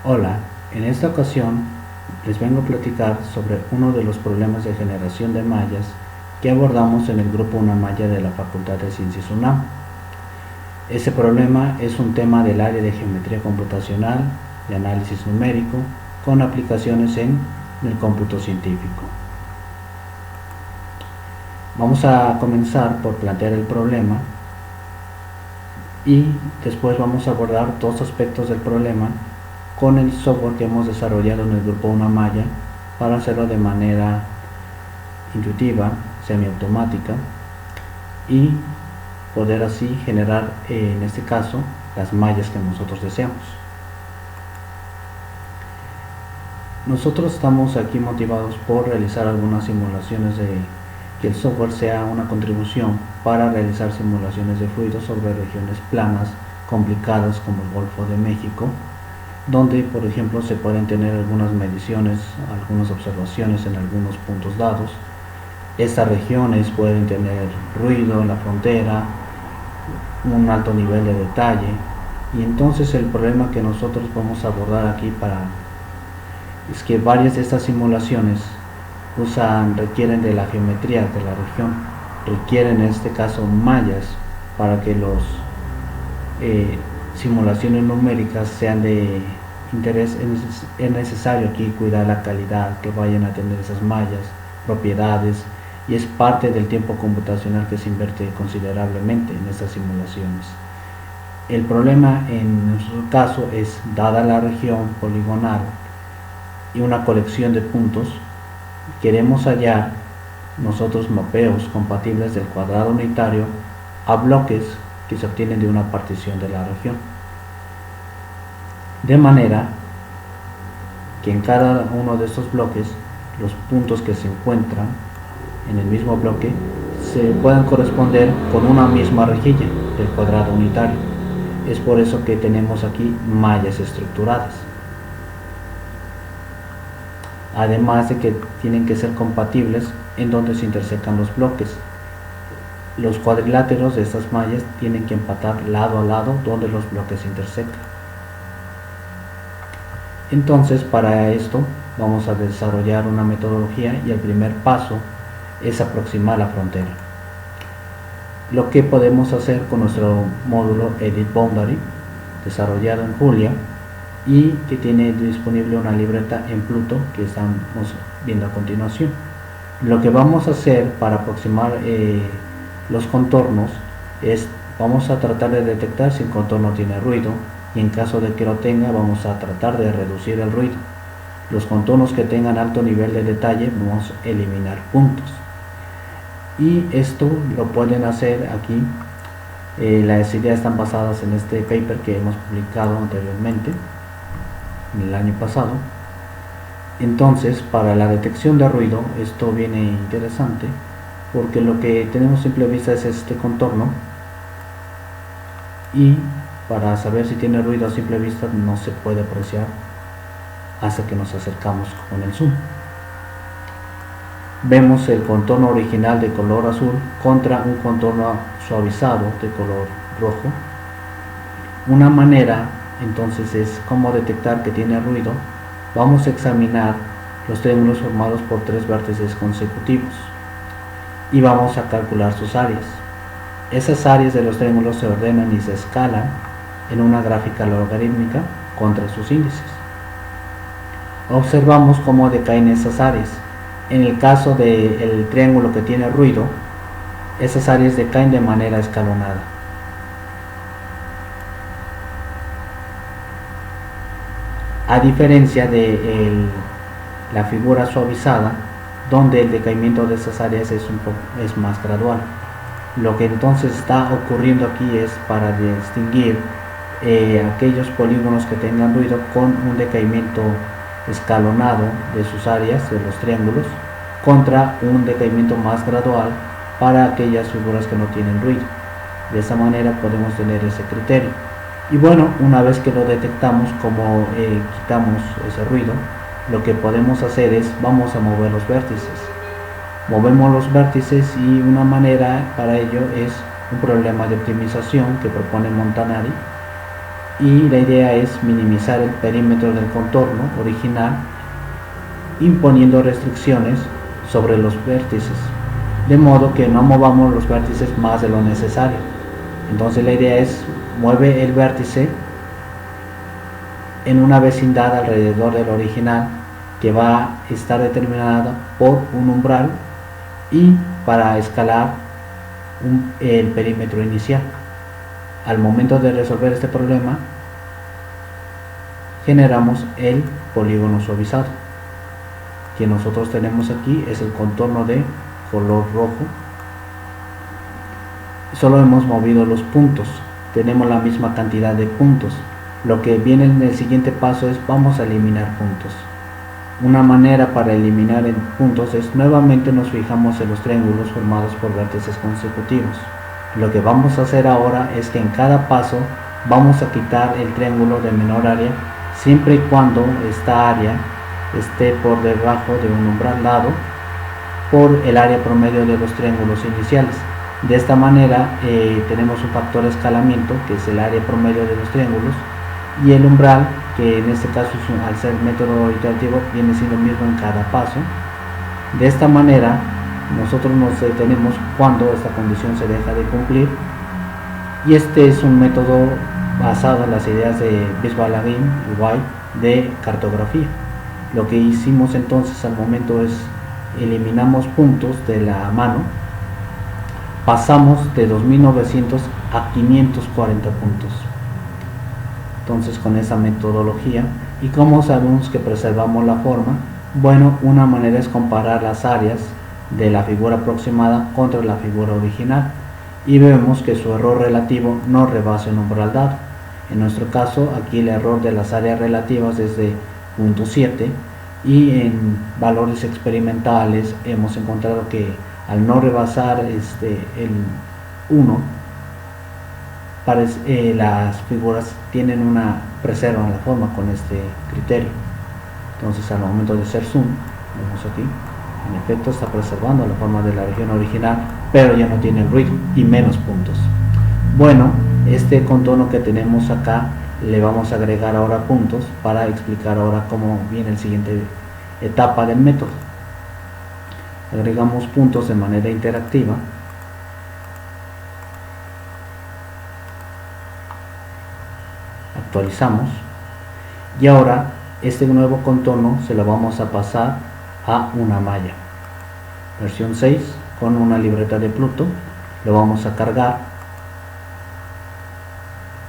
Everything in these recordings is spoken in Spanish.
Hola, en esta ocasión les vengo a platicar sobre uno de los problemas de generación de mallas que abordamos en el grupo Una Malla de la Facultad de Ciencias UNAM. Ese problema es un tema del área de geometría computacional, de análisis numérico, con aplicaciones en el cómputo científico. Vamos a comenzar por plantear el problema y después vamos a abordar dos aspectos del problema con el software que hemos desarrollado en el grupo Una Malla para hacerlo de manera intuitiva, semiautomática y poder así generar, en este caso, las mallas que nosotros deseamos. Nosotros estamos aquí motivados por realizar algunas simulaciones de que el software sea una contribución para realizar simulaciones de fluidos sobre regiones planas complicadas como el Golfo de México, donde por ejemplo se pueden tener algunas mediciones, algunas observaciones en algunos puntos dados. Estas regiones pueden tener ruido en la frontera, un alto nivel de detalle, y entonces el problema que nosotros vamos a abordar aquí es que varias de estas simulaciones requieren de la geometría de la región, requieren en este caso mallas para que los simulaciones numéricas sean de interés. Es necesario aquí cuidar la calidad que vayan a tener esas mallas, propiedades, y es parte del tiempo computacional que se invierte considerablemente en estas simulaciones. El problema en nuestro caso es, dada la región poligonal y una colección de puntos, queremos hallar nosotros mapeos compatibles del cuadrado unitario a bloques que se obtienen de una partición de la región, de manera que en cada uno de estos bloques los puntos que se encuentran en el mismo bloque se puedan corresponder con una misma rejilla del cuadrado unitario. Es por eso que tenemos aquí mallas estructuradas, además de que tienen que ser compatibles en donde se intersecan los bloques. Los cuadriláteros de estas mallas tienen que empatar lado a lado donde los bloques se intersecan. Entonces, para esto vamos a desarrollar una metodología y el primer paso es aproximar la frontera. Lo que podemos hacer con nuestro módulo Edit Boundary, desarrollado en Julia y que tiene disponible una libreta en Pluto que estamos viendo a continuación. Lo que vamos a hacer para aproximar los contornos es, vamos a tratar de detectar si el contorno tiene ruido, y en caso de que lo tenga vamos a tratar de reducir el ruido. Los contornos que tengan alto nivel de detalle vamos a eliminar puntos, y esto lo pueden hacer aquí. Las ideas están basadas en este paper que hemos publicado anteriormente en el año pasado. Entonces, para la detección de ruido esto viene interesante, porque lo que tenemos a simple vista es este contorno, y para saber si tiene ruido a simple vista no se puede apreciar hasta que nos acercamos con el zoom. Vemos el contorno original de color azul contra un contorno suavizado de color rojo. Una manera entonces es cómo detectar que tiene ruido. Vamos a examinar los triángulos formados por tres vértices consecutivos y vamos a calcular sus áreas. Esas áreas de los triángulos se ordenan y se escalan en una gráfica logarítmica contra sus índices. Observamos cómo decaen esas áreas. En el caso del triángulo que tiene ruido, esas áreas decaen de manera escalonada. A diferencia de la figura suavizada, donde el decaimiento de esas áreas es más gradual. Lo que entonces está ocurriendo aquí es para distinguir aquellos polígonos que tengan ruido con un decaimiento escalonado de sus áreas de los triángulos contra un decaimiento más gradual para aquellas figuras que no tienen ruido. De esa manera podemos tener ese criterio. Y bueno, una vez que lo detectamos, como quitamos ese ruido, lo que podemos hacer es, vamos a mover los vértices. Movemos los vértices, y una manera para ello es un problema de optimización que propone Montanari, y la idea es minimizar el perímetro del contorno original imponiendo restricciones sobre los vértices, de modo que no movamos los vértices más de lo necesario. Entonces la idea es mueve el vértice en una vecindad alrededor del original que va a estar determinada por un umbral y para escalar el perímetro inicial. Al momento de resolver este problema generamos el polígono suavizado que nosotros tenemos aquí. Es el contorno de color rojo, solo hemos movido los puntos, tenemos la misma cantidad de puntos. Lo que viene en el siguiente paso es vamos a eliminar puntos. Una manera para eliminar puntos es nuevamente nos fijamos en los triángulos formados por vértices consecutivos. Lo que vamos a hacer ahora es que en cada paso vamos a quitar el triángulo de menor área siempre y cuando esta área esté por debajo de un umbral dado por el área promedio de los triángulos iniciales. De esta manera tenemos un factor de escalamiento que es el área promedio de los triángulos y el umbral, que en este caso al ser método iterativo viene siendo el mismo en cada paso. De esta manera nosotros nos detenemos cuando esta condición se deja de cumplir, y este es un método basado en las ideas de Bisbal-Lagin y White de cartografía. Lo que hicimos entonces al momento es eliminamos puntos de la mano, pasamos de 2900 a 540 puntos. Entonces con esa metodología, ¿y cómo sabemos que preservamos la forma? Bueno, una manera es comparar las áreas de la figura aproximada contra la figura original y vemos que su error relativo no rebasa un umbral dado. En nuestro caso aquí el error de las áreas relativas es de 0.7 y en valores experimentales hemos encontrado que al no rebasar el 1, las figuras preservan la forma con este criterio. Entonces al momento de hacer zoom, vemos aquí, en efecto está preservando la forma de la región original, pero ya no tiene ruido y menos puntos. Bueno, este contorno que tenemos acá le vamos a agregar ahora puntos para explicar ahora cómo viene la siguiente etapa del método. Agregamos puntos de manera interactiva. Actualizamos y ahora este nuevo contorno se lo vamos a pasar a una malla versión 6 con una libreta de Pluto. Lo vamos a cargar.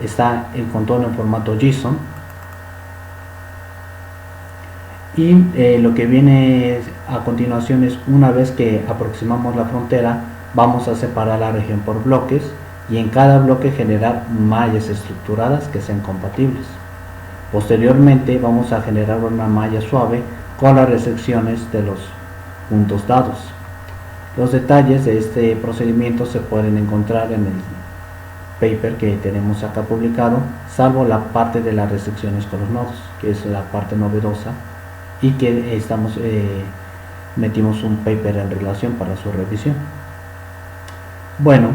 Está el contorno en formato JSON y lo que viene a continuación es, una vez que aproximamos la frontera, vamos a separar la región por bloques y en cada bloque generar mallas estructuradas que sean compatibles. Posteriormente vamos a generar una malla suave con las restricciones de los puntos dados. Los detalles de este procedimiento se pueden encontrar en el paper que tenemos acá publicado, salvo la parte de las restricciones con los nodos, que es la parte novedosa y que metimos un paper en relación para su revisión. Bueno,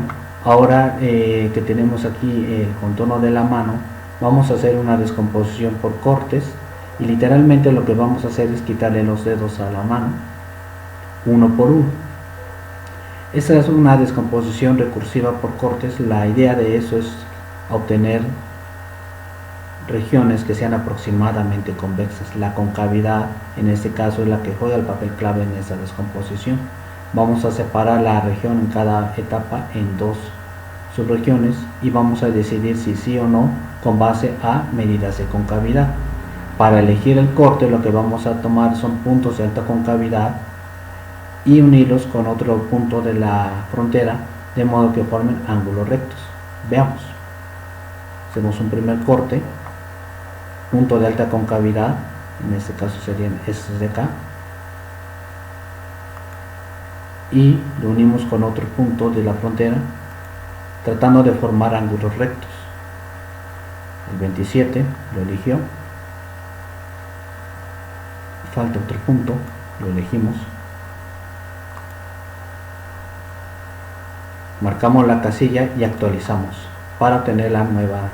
ahora que tenemos aquí el contorno de la mano, vamos a hacer una descomposición por cortes y literalmente lo que vamos a hacer es quitarle los dedos a la mano uno por uno. Esta es una descomposición recursiva por cortes. La idea de eso es obtener regiones que sean aproximadamente convexas. La concavidad en este caso es la que juega el papel clave en esta descomposición. Vamos a separar la región en cada etapa en dos subregiones y vamos a decidir si sí o no con base a medidas de concavidad. Para elegir el corte lo que vamos a tomar son puntos de alta concavidad y unirlos con otro punto de la frontera de modo que formen ángulos rectos. Veamos. Hacemos un primer corte, punto de alta concavidad, en este caso serían estos de acá, y lo unimos con otro punto de la frontera tratando de formar ángulos rectos. El 27 lo eligió, falta otro punto, lo elegimos, marcamos la casilla y actualizamos para obtener la nueva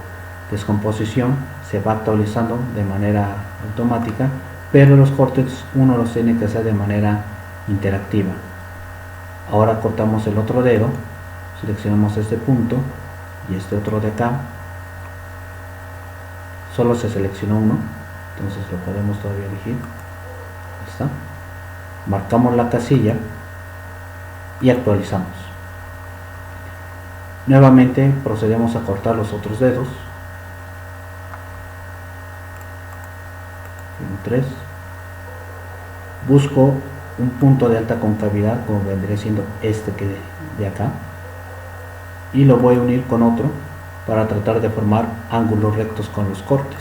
descomposición se va actualizando de manera automática, pero los cortes uno los tiene que hacer de manera interactiva. Ahora cortamos el otro dedo, seleccionamos este punto y este otro de acá. Solo se seleccionó uno, entonces lo podemos todavía elegir. Ahí está. Marcamos la casilla y actualizamos. Nuevamente procedemos a cortar los otros dedos. 3. Busco un punto de alta concavidad, como vendría siendo este que de acá, y lo voy a unir con otro para tratar de formar ángulos rectos con los cortes.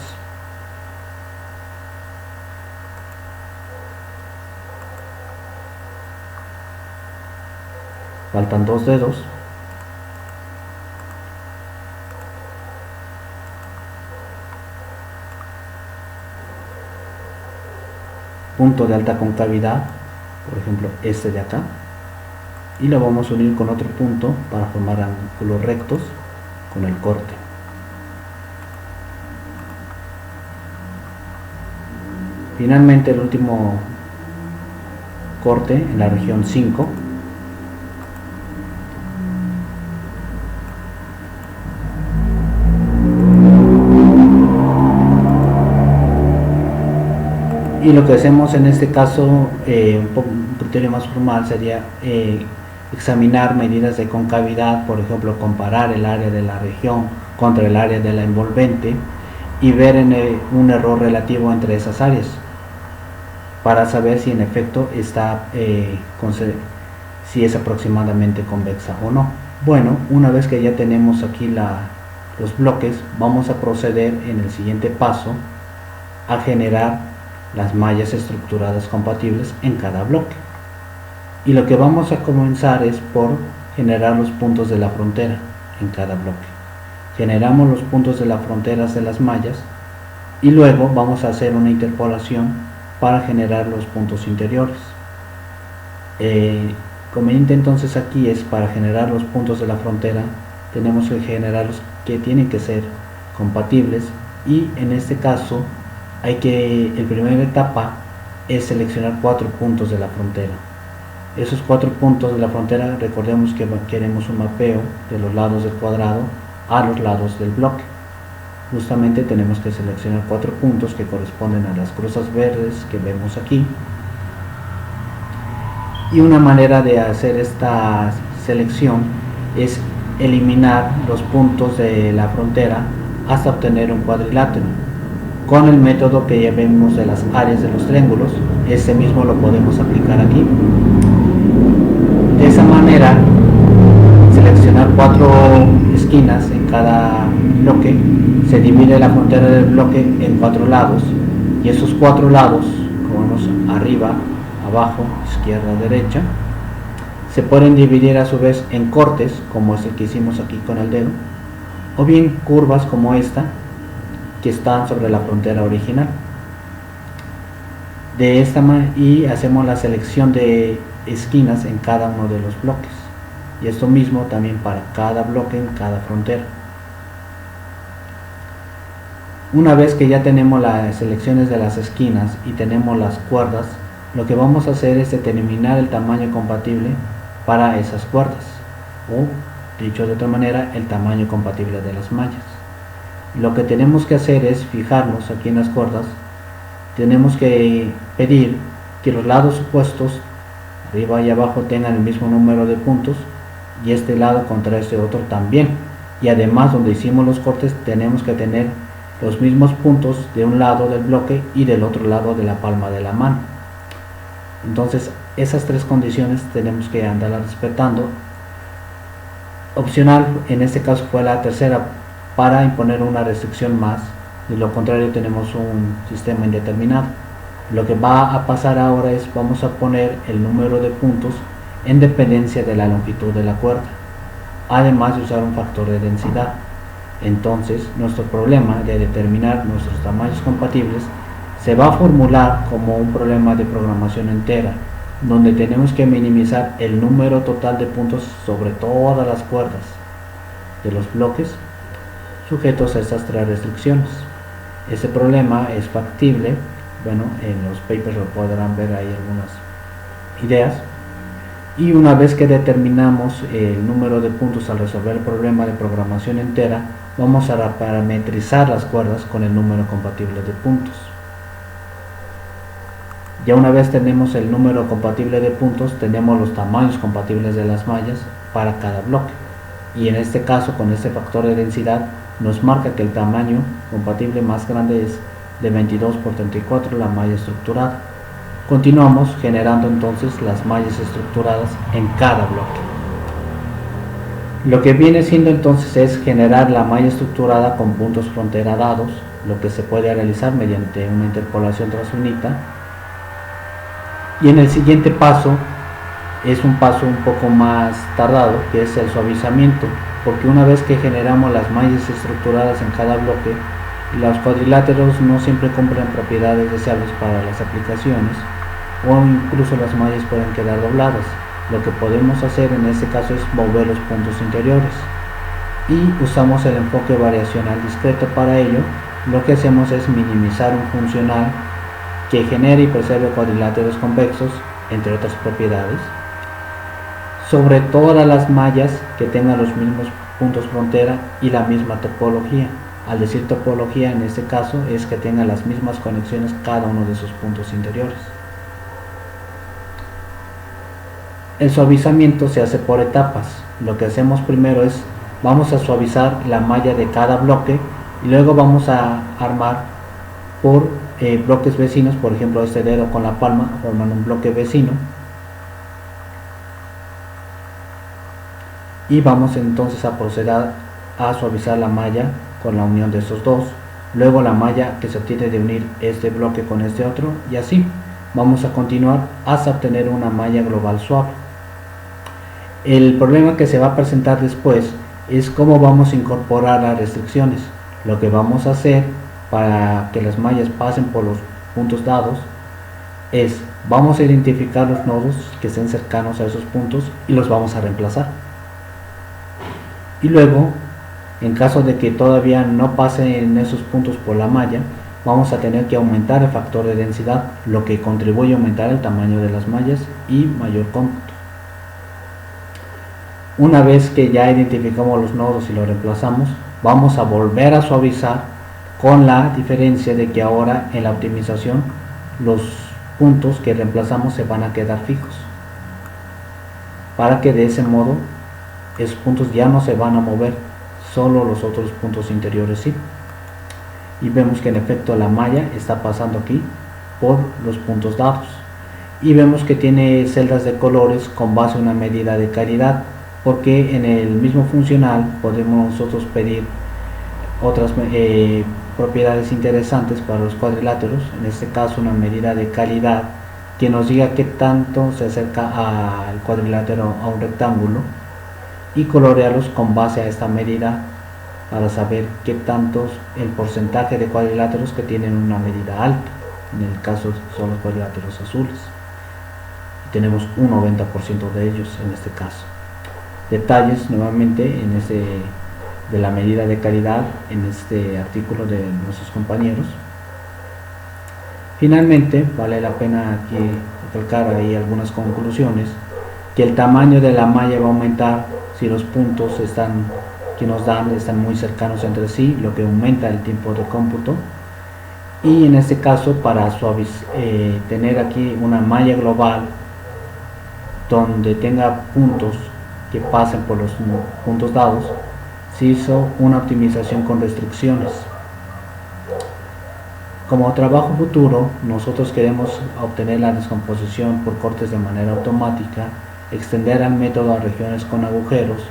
Faltan 2 dedos. Punto de alta concavidad, por ejemplo este de acá, y lo vamos a unir con otro punto para formar ángulos rectos con el corte. Finalmente el último corte en la región 5. Y lo que hacemos en este caso, un criterio más formal sería examinar medidas de concavidad, por ejemplo, comparar el área de la región contra el área de la envolvente y ver un error relativo entre esas áreas para saber si en efecto está, si es aproximadamente convexa o no. Bueno, una vez que ya tenemos aquí los bloques, vamos a proceder en el siguiente paso a generar las mallas estructuradas compatibles en cada bloque, y lo que vamos a comenzar es por generar los puntos de la frontera en cada bloque. Generamos los puntos de las fronteras de las mallas y luego vamos a hacer una interpolación para generar los puntos interiores. Conveniente entonces aquí es, para generar los puntos de la frontera tenemos que generarlos que tienen que ser compatibles, y en este caso el primera etapa es seleccionar 4 puntos de la frontera. Esos 4 puntos de la frontera, recordemos que queremos un mapeo de los lados del cuadrado a los lados del bloque. Justamente tenemos que seleccionar 4 puntos que corresponden a las cruzas verdes que vemos aquí. Y una manera de hacer esta selección es eliminar los puntos de la frontera hasta obtener un cuadrilátero. Con el método que ya vemos de las áreas de los triángulos, este mismo lo podemos aplicar aquí. De esa manera, seleccionar 4 esquinas en cada bloque, se divide la frontera del bloque en 4 lados, y esos 4 lados, como vemos arriba, abajo, izquierda, derecha, se pueden dividir a su vez en cortes, como es el que hicimos aquí con el dedo, o bien curvas como esta, que están sobre la frontera original. De esta manera, y hacemos la selección de esquinas en cada uno de los bloques, y esto mismo también para cada bloque en cada frontera. Una vez que ya tenemos las selecciones de las esquinas y tenemos las cuerdas, lo que vamos a hacer es determinar el tamaño compatible para esas cuerdas, o dicho de otra manera, el tamaño compatible de las mallas. Lo que tenemos que hacer es fijarnos aquí en las cuerdas. Tenemos que pedir que los lados opuestos, arriba y abajo, tengan el mismo número de puntos, y este lado contra este otro también. Y además, donde hicimos los cortes, tenemos que tener los mismos puntos de un lado del bloque y del otro lado de la palma de la mano. Entonces, esas 3 condiciones tenemos que andarlas respetando. Opcional en este caso fue la tercera, para imponer una restricción más. De lo contrario, tenemos un sistema indeterminado. Lo que va a pasar ahora es, vamos a poner el número de puntos en dependencia de la longitud de la cuerda, además de usar un factor de densidad. Entonces, nuestro problema de determinar nuestros tamaños compatibles se va a formular como un problema de programación entera, donde tenemos que minimizar el número total de puntos sobre todas las cuerdas de los bloques, sujetos a estas tres restricciones. Este problema es factible, bueno, en los papers lo podrán ver ahí algunas ideas. Y una vez que determinamos el número de puntos al resolver el problema de programación entera, vamos a parametrizar las cuerdas con el número compatible de puntos. Ya una vez tenemos el número compatible de puntos, tenemos los tamaños compatibles de las mallas para cada bloque. Y en este caso, con este factor de densidad, nos marca que el tamaño compatible más grande es de 22 por 34 la malla estructurada. Continuamos generando entonces las mallas estructuradas en cada bloque. Lo que viene siendo entonces es generar la malla estructurada con puntos frontera dados, lo que se puede realizar mediante una interpolación transunita. Y en el siguiente paso es un paso un poco más tardado, que es el suavizamiento, porque una vez que generamos las mallas estructuradas en cada bloque, los cuadriláteros no siempre cumplen propiedades deseables para las aplicaciones, o incluso las mallas pueden quedar dobladas. Lo que podemos hacer en este caso es mover los puntos interiores, y usamos el enfoque variacional discreto para ello. Lo que hacemos es minimizar un funcional que genere y preserve cuadriláteros convexos, entre otras propiedades, sobre todas las mallas que tengan los mismos puntos frontera y la misma topología. Al decir topología, en este caso es que tenga las mismas conexiones cada uno de sus puntos interiores. El suavizamiento se hace por etapas. Lo que hacemos primero es, vamos a suavizar la malla de cada bloque, y luego vamos a armar por bloques vecinos. Por ejemplo, este dedo con la palma forman un bloque vecino, y vamos entonces a proceder a suavizar la malla con la unión de estos dos, luego la malla que se obtiene de unir este bloque con este otro, y así vamos a continuar hasta obtener una malla global suave. El problema que se va a presentar después es cómo vamos a incorporar las restricciones. Lo que vamos a hacer para que las mallas pasen por los puntos dados es, vamos a identificar los nodos que estén cercanos a esos puntos y los vamos a reemplazar. Y luego, en caso de que todavía no pasen esos puntos por la malla, vamos a tener que aumentar el factor de densidad, lo que contribuye a aumentar el tamaño de las mallas y mayor cómputo. Una vez que ya identificamos los nodos y los reemplazamos, vamos a volver a suavizar, con la diferencia de que ahora en la optimización los puntos que reemplazamos se van a quedar fijos, para que de ese modo esos puntos ya no se van a mover, solo los otros puntos interiores sí. Y vemos que en efecto la malla está pasando aquí por los puntos dados, y vemos que tiene celdas de colores con base a una medida de calidad, porque en el mismo funcional podemos nosotros pedir otras propiedades interesantes para los cuadriláteros, en este caso una medida de calidad que nos diga qué tanto se acerca al cuadrilátero a un rectángulo, y colorearlos con base a esta medida para saber qué tantos el porcentaje de cuadriláteros que tienen una medida alta. En el caso son los cuadriláteros azules, tenemos un 90% de ellos en este caso. Detalles nuevamente en de la medida de calidad en este artículo de nuestros compañeros. Finalmente vale la pena aquí recalcar ahí algunas conclusiones, que el tamaño de la malla va a aumentar si los puntos que nos dan están muy cercanos entre sí, lo que aumenta el tiempo de cómputo. Y en este caso, para tener aquí una malla global donde tenga puntos que pasen por los puntos dados, se hizo una optimización con restricciones. Como trabajo futuro, nosotros queremos obtener la descomposición por cortes de manera automática, extender el método a regiones con agujeros,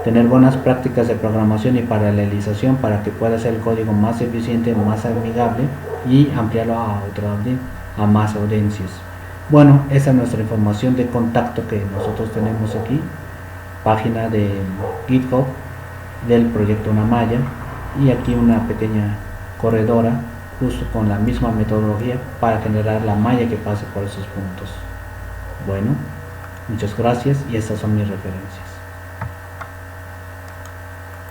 tener buenas prácticas de programación y paralelización para que pueda ser el código más eficiente, más amigable, y ampliarlo a más audiencias. Bueno, esa es nuestra información de contacto que nosotros tenemos aquí, página de GitHub del proyecto Una Malla, y aquí una pequeña corredora justo con la misma metodología para generar la malla que pase por esos puntos. Bueno, muchas gracias, y estas son mis referencias.